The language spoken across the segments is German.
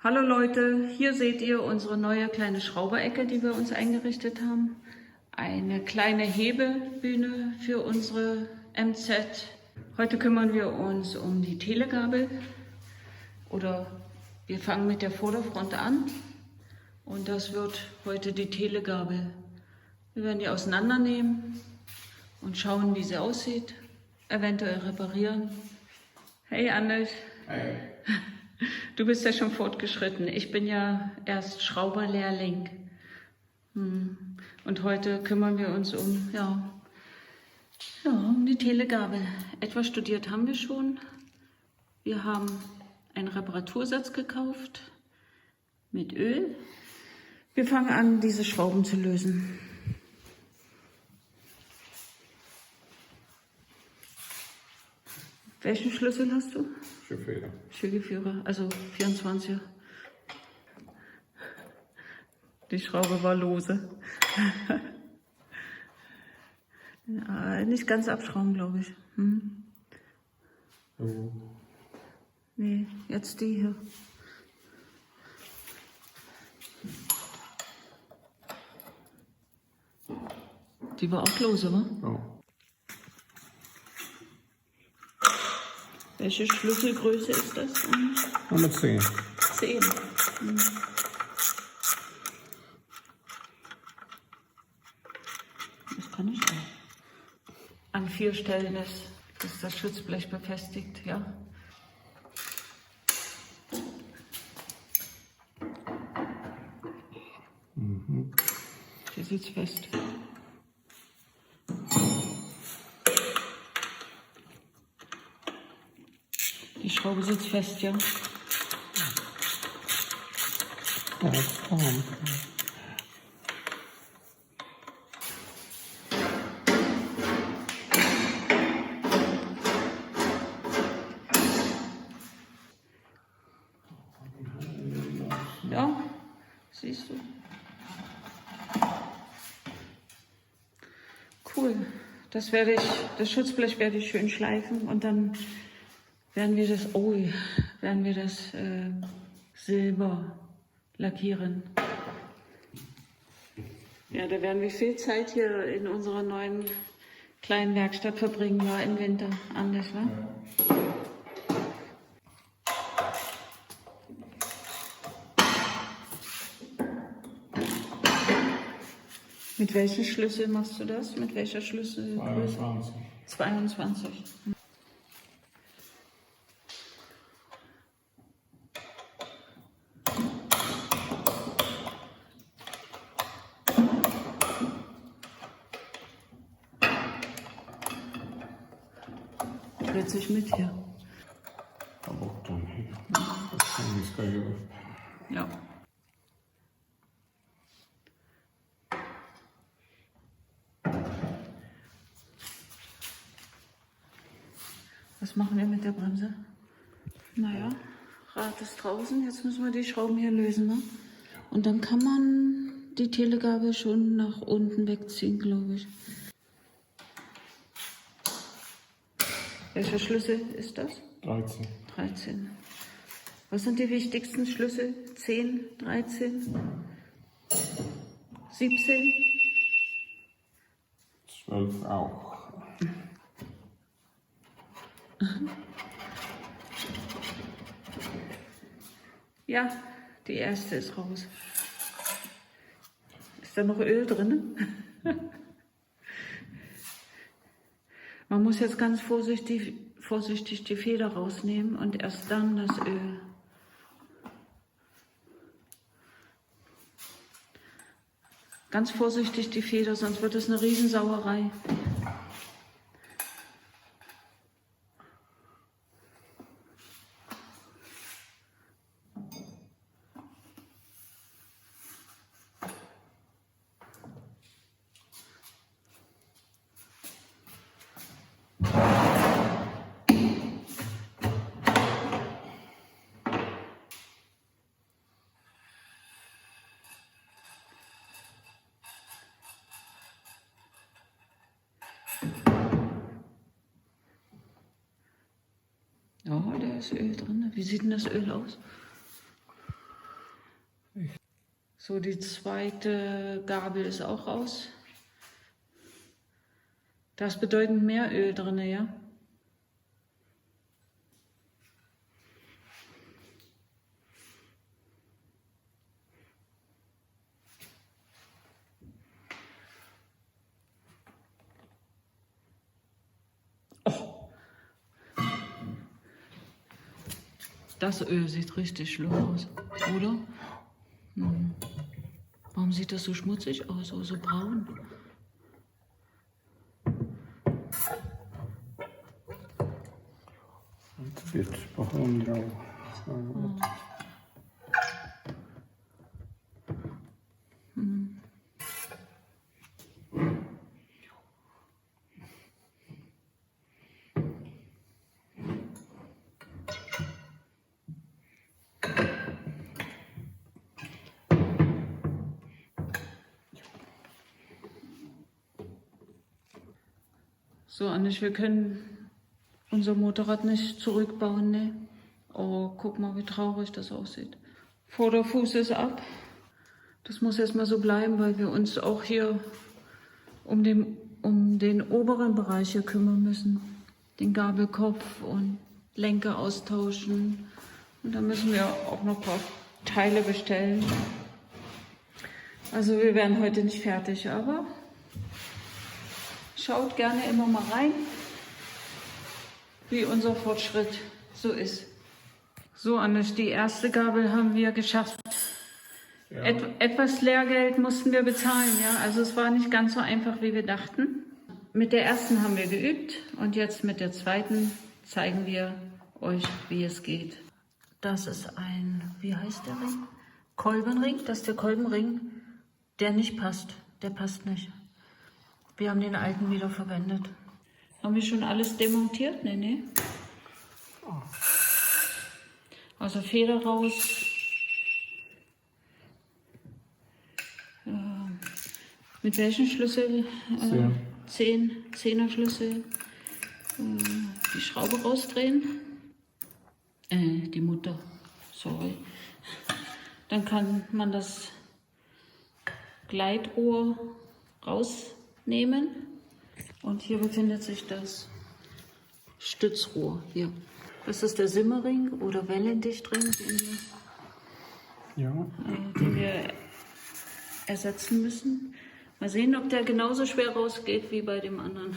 Hallo Leute, hier seht ihr unsere neue kleine Schrauberecke, die wir uns eingerichtet haben. Eine kleine Hebebühne für unsere MZ. Heute kümmern wir uns um die Telegabel. Oder wir fangen mit der Vorderfront an. Und das wird heute die Telegabel. Wir werden die auseinandernehmen und schauen, wie sie aussieht. Eventuell reparieren. Hey Anders. Hey. Du bist ja schon fortgeschritten. Ich bin ja erst Schrauberlehrling. Und heute kümmern wir uns um die Telegabel. Etwas studiert haben wir schon. Wir haben einen Reparatursatz gekauft mit Öl. Wir fangen an, diese Schrauben zu lösen. Welchen Schlüssel hast du? Schiegeführer, also 24er. Die Schraube war lose. Nicht ganz abschrauben, glaube ich. Nee, jetzt die hier. Die war auch lose, wa? Oh. Welche Schlüsselgröße ist das? Nummer 10. 10. Das kann ich auch. An 4 Stellen ist das Schutzblech befestigt, ja. Hier sitzt fest. Die Schraube sitzt fest, ja. Ja, siehst du. Cool. Das Schutzblech werde ich schön schleifen und dann werden wir das Silber lackieren. Ja, da werden wir viel Zeit hier in unserer neuen kleinen Werkstatt verbringen, war im Winter anders, wa? Ja. Mit welchen Schlüssel machst du das? Mit welcher Schlüsselgröße? 22. Dreht sich mit hier. Aber dann hier. Das kann ich Ja. Was machen wir mit der Bremse? Naja, Rad ist draußen. Jetzt müssen wir die Schrauben hier lösen, ne? Und dann kann man die Telegabel schon nach unten wegziehen, glaube ich. Welcher Schlüssel ist das? 13. 13. Was sind die wichtigsten Schlüssel? 10, 13, 17? 12 auch. Ja, die erste ist raus. Ist da noch Öl drin? Man muss jetzt ganz vorsichtig die Feder rausnehmen und erst dann das Öl. Ganz vorsichtig die Feder, sonst wird es eine Riesensauerei. Ja, da ist Öl drin. Wie sieht denn das Öl aus? So, die zweite Gabel ist auch raus. Da ist bedeutend mehr Öl drin, ja? Oh. Das Öl sieht richtig schlimm aus, oder? Hm. Warum sieht das so schmutzig aus, so braun? Jetzt brauchen wir drauf. So, Annisch, wir können unser Motorrad nicht zurückbauen, ne? Oh, guck mal, wie traurig das aussieht. Vorderfuß ist ab. Das muss erstmal so bleiben, weil wir uns auch hier um den oberen Bereich hier kümmern müssen. Den Gabelkopf und Lenker austauschen. Und dann müssen wir auch noch ein paar Teile bestellen. Also wir werden heute nicht fertig, aber schaut gerne immer mal rein, wie unser Fortschritt so ist. So, Annisch, die erste Gabel haben wir geschafft. Ja. Etwas Lehrgeld mussten wir bezahlen, ja. Also es war nicht ganz so einfach, wie wir dachten. Mit der ersten haben wir geübt und jetzt mit der zweiten zeigen wir euch, wie es geht. Das ist ein, wie heißt der Ring? Kolbenring. Das ist der Kolbenring, der nicht passt. Der passt nicht. Wir haben den alten wieder verwendet. Haben wir schon alles demontiert? Nee. Also Feder raus. Mit welchem Schlüssel? 10er Schlüssel. Die Schraube rausdrehen. Die Mutter. Sorry. Dann kann man das Gleitrohr rausnehmen. Und hier befindet sich das Stützrohr. Hier. Das ist der Simmering oder Wellendichtring, den wir ersetzen müssen. Mal sehen, ob der genauso schwer rausgeht wie bei dem anderen.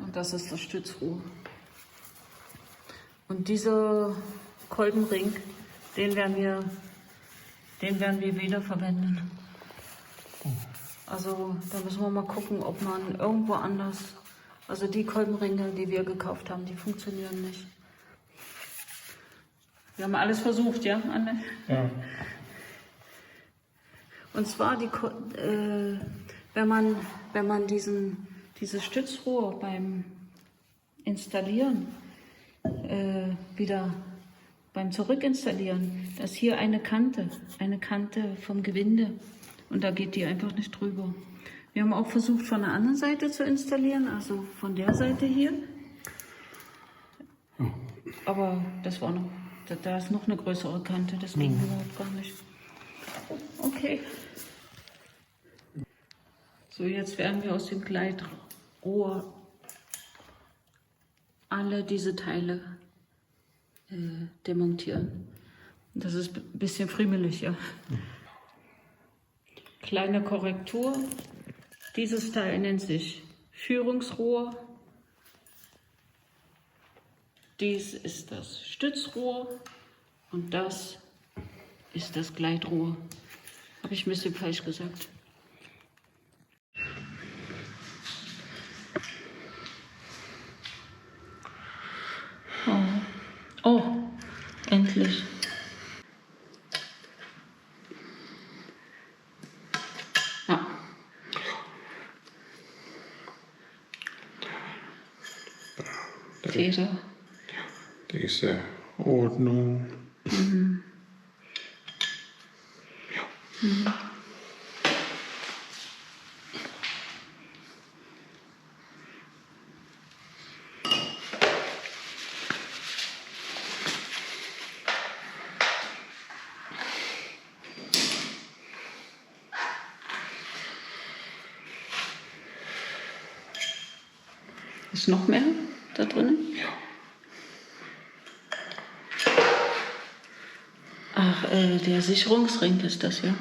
Und das ist das Stützrohr. Und dieser Kolbenring, den werden wir wieder verwenden. Also da müssen wir mal gucken, ob man irgendwo anders, also die Kolbenringe, die wir gekauft haben, die funktionieren nicht. Wir haben alles versucht, ja, Anne? Ja. Und zwar, wenn man dieses Stützrohr beim Installieren, wieder beim Zurückinstallieren, da ist hier eine Kante vom Gewinde. Und da geht die einfach nicht drüber. Wir haben auch versucht, von der anderen Seite zu installieren, also von der Seite hier. Aber da ist noch eine größere Kante, das ging überhaupt gar nicht. Okay. So, jetzt werden wir aus dem Gleitrohr alle diese Teile demontieren. Das ist ein bisschen friemelig, ja. Kleine Korrektur. Dieses Teil nennt sich Führungsrohr. Dies ist das Stützrohr und das ist das Gleitrohr. Habe ich ein bisschen falsch gesagt. Oh, endlich. Ja. Feder. Diese Ordnung. Ist noch mehr da drin? Ja. Ach, der Sicherungsring ist das, ja.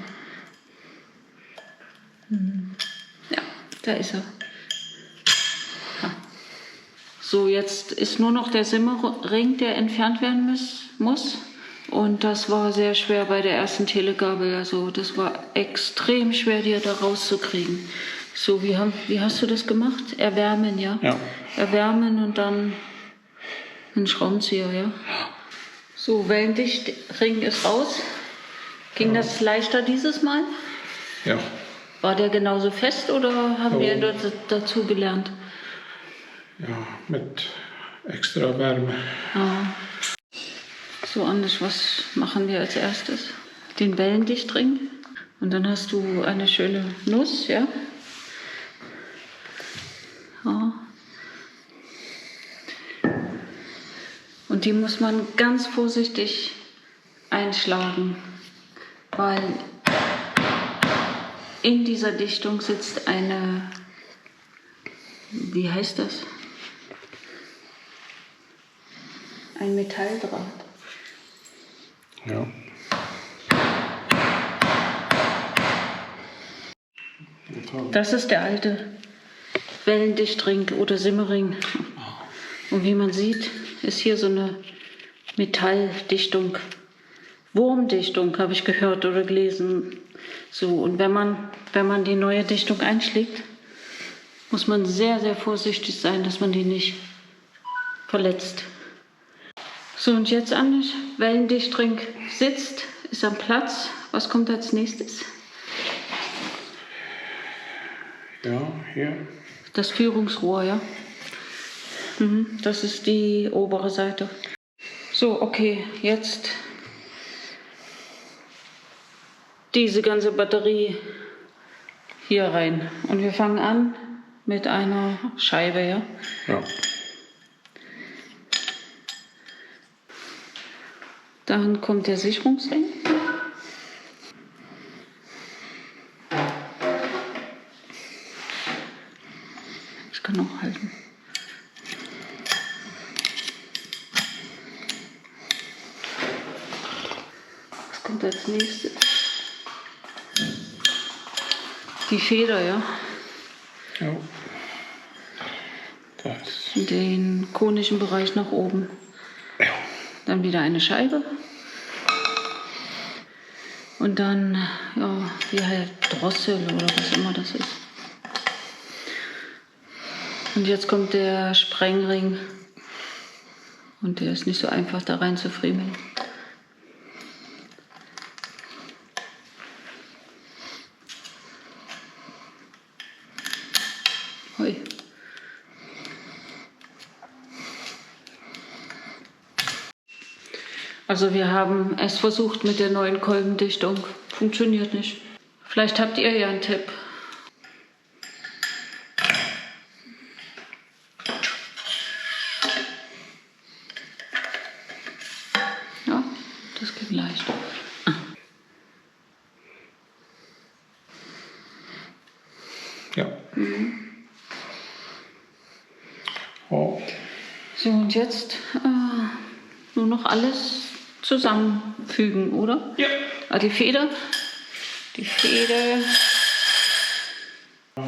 Ja, da ist er. Ha. So, jetzt ist nur noch der Sicherungsring, der entfernt werden muss. Und das war sehr schwer bei der ersten Telegabel. Also das war extrem schwer, die da rauszukriegen. So, wie hast du das gemacht? Erwärmen, ja? Ja. Erwärmen und dann einen Schraubenzieher, ja? So, Wellendichtring ist raus. Ging das leichter dieses Mal? Ja. War der genauso fest oder haben So. wir dazu gelernt? Ja, mit extra Wärme. Ah. So, Anders, was machen wir als erstes? Den Wellendichtring. Und dann hast du eine schöne Nuss, ja? Ja. Und die muss man ganz vorsichtig einschlagen, weil in dieser Dichtung sitzt eine, wie heißt das? Ein Metalldraht. Ja. Das ist der alte Wellendichtring oder Simmering. Und wie man sieht, ist hier so eine Metalldichtung. Wurmdichtung habe ich gehört oder gelesen. So, und wenn man die neue Dichtung einschlägt, muss man sehr, sehr vorsichtig sein, dass man die nicht verletzt. So, und jetzt, Anders, Wellendichtring sitzt, ist am Platz. Was kommt als nächstes? Ja, hier. Das Führungsrohr, ja. Das ist die obere Seite. So, okay, jetzt diese ganze Batterie hier rein. Und wir fangen an mit einer Scheibe, ja. Ja. Dann kommt der Sicherungsring. Ich kann auch halten. Was kommt als nächstes? Die Feder, ja. Ja. Das. Den konischen Bereich nach oben. Ja. Dann wieder eine Scheibe. Und dann, ja, wie halt Drossel oder was immer das ist. Und jetzt kommt der Sprengring. Und der ist nicht so einfach da rein zu friemeln. Hui. Also wir haben es versucht mit der neuen Kolbendichtung. Funktioniert nicht. Vielleicht habt ihr ja einen Tipp. Ja, das geht leicht. Ja. Oh. So, und jetzt nur noch alles zusammenfügen, oder? Ja. Ah, die Feder. Die Feder. Ja.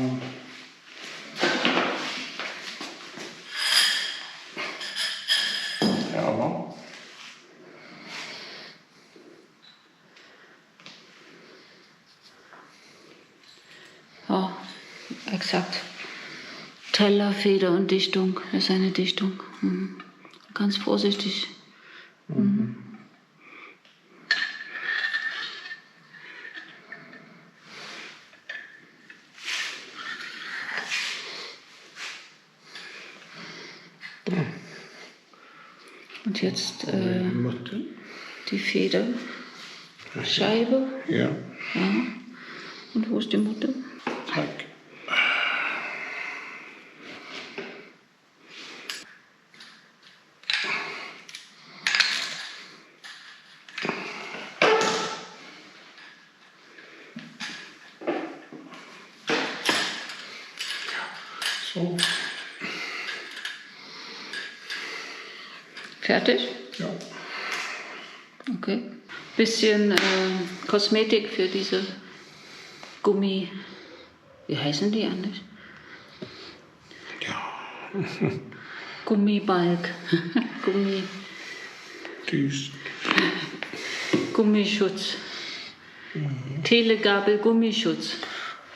Ja, exakt. Teller, Feder und Dichtung. Das ist eine Dichtung. Ganz vorsichtig. Und jetzt Mutter. die Feder. Scheibe. Ja. Ja. Und wo ist die Mutter? Zack. So. Fertig? Ja. Okay. Bisschen Kosmetik für diese Gummi. Wie heißen die eigentlich? Ja. Gummibalg. Tschüss. Gummischutz. Telegabel Gummischutz.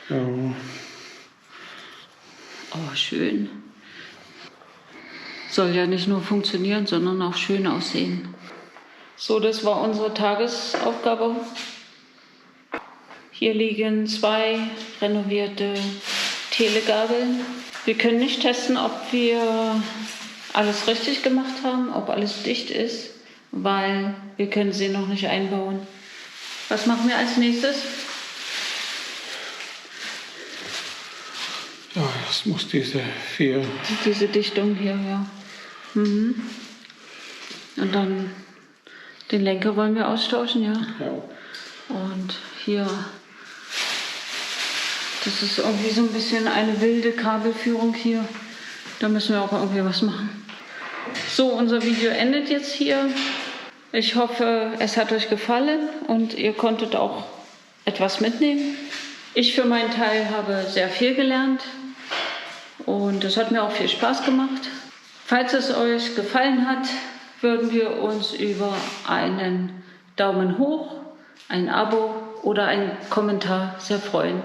Ja. Oh, schön. Soll ja nicht nur funktionieren, sondern auch schön aussehen. So, das war unsere Tagesaufgabe. Hier liegen 2 renovierte Telegabeln. Wir können nicht testen, ob wir alles richtig gemacht haben, ob alles dicht ist, weil wir können sie noch nicht einbauen. Was machen wir als nächstes? Ja, es muss diese 4. Diese Dichtung hier, ja. Mhm. Und dann den Lenker wollen wir austauschen, ja. Ja. Und hier, das ist irgendwie so ein bisschen eine wilde Kabelführung hier. Da müssen wir auch irgendwie was machen. So, unser Video endet jetzt hier. Ich hoffe, es hat euch gefallen und ihr konntet auch etwas mitnehmen. Ich für meinen Teil habe sehr viel gelernt und es hat mir auch viel Spaß gemacht. Falls es euch gefallen hat, würden wir uns über einen Daumen hoch, ein Abo oder einen Kommentar sehr freuen.